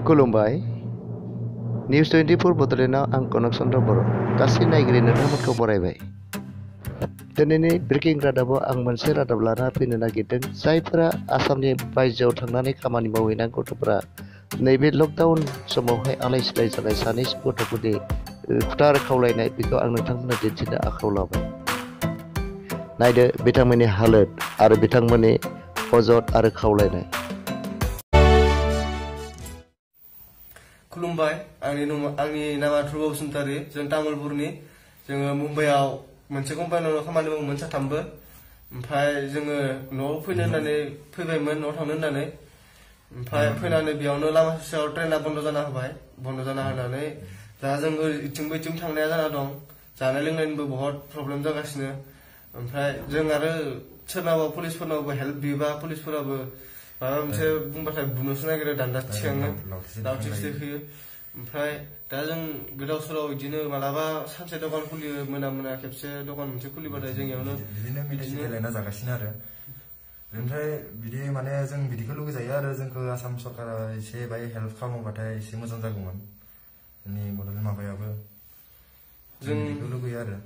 खुलुमबाय निउज 24 बड'लेण्डआव आं कनक चन्द्र बर' गासै नायगिरि नोंथांमोनखौ बरायबाय। दिनैनि ब्रेकिं रादाबाव आं मोनसे रादाब लाना फैनो नागिरदों। जायफोरा आसामनि बायजोआव थांनानै खामानि मावहैनाय गथ'फोरा नैबे लकडाउन समावहाय आलाय सिलाय जानाय सानै गथ'फोरनि खुथार खावलायनाय बेखौ आं नोंथांमोननो दिन्थिनो आखायाव लाबाय। नायदो बिथांमोननि हालोद आरो बिथांमोननि अजद आरो खावलायनाय। खुलुमबाय आंनि नामा ध्रुव बसुमतारी। जों तामुलपुरनि जोङो मुम्बाइआव मोनसे कम्पानियाव खामानि मावोमोन साथामबो। ओमफ्राय जोङो न'आव फैनो होननानै फैबायमोन, न'आव थांनो होननानै। ओमफ्राय फैनानै बेयावनो लामा ससेयाव ट्रेना बन्द जाना होबाय। बन्द जाना होनानै दा जों इथिंबो इथिं थांनाया जाना दं। जानाय लोंनायनिबो बहुत प्रब्लेम जागासिनो। ओमफ्राय जों आरो सोरनावबा पुलिसफोरनावबो हेल्प बियोबा पुलिसफोराबो माबा मोनसे बुंबाथाय बुनोसो नागिरो, दान्दा थिखाङो, लावथि होयो। ओमफ्राय दा जों गोदाव सोराव बिदिनो मालाबा सानसे दखान खुलियो, मोना खेबसे दखान मोनसे खुलिबाथाय जोंनियावनो बिदिनो गेलेना जागासिनो आरो। ओमफ्राय बिदि माने जों बिदिखौ लुगैजायो आरो जोंखौ आसाम सरकारा एसे बाय हेल्प खालामोबाथाय एसे मोजां जागौमोन। जोंनि बड'लेण्ड माबायाबो जों बिदिखौ लुगैयो आरो।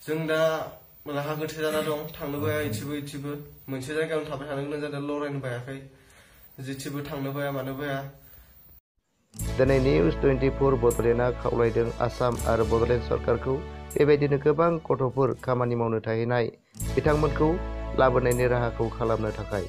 जों दा राहा गोथे जाना दं, थांनोबो हाया इथिबो मोनसे जायगायावनो थाबाय थानो गोनां जादों, लरायनो बायाखै, जेथिबो थांनोबो हाया मानोबो हाया। दिनै निउज 24 बड'लेण्डआ खावलायदों आसाम आरो बड'लेण्ड सरकारखौ बेबायदिनो गोबां गथ'फोर खामानि मावनो थाहैनाय बिथांमोनखौ लाबोनायनि राहाखौ खालामनो थाखाय।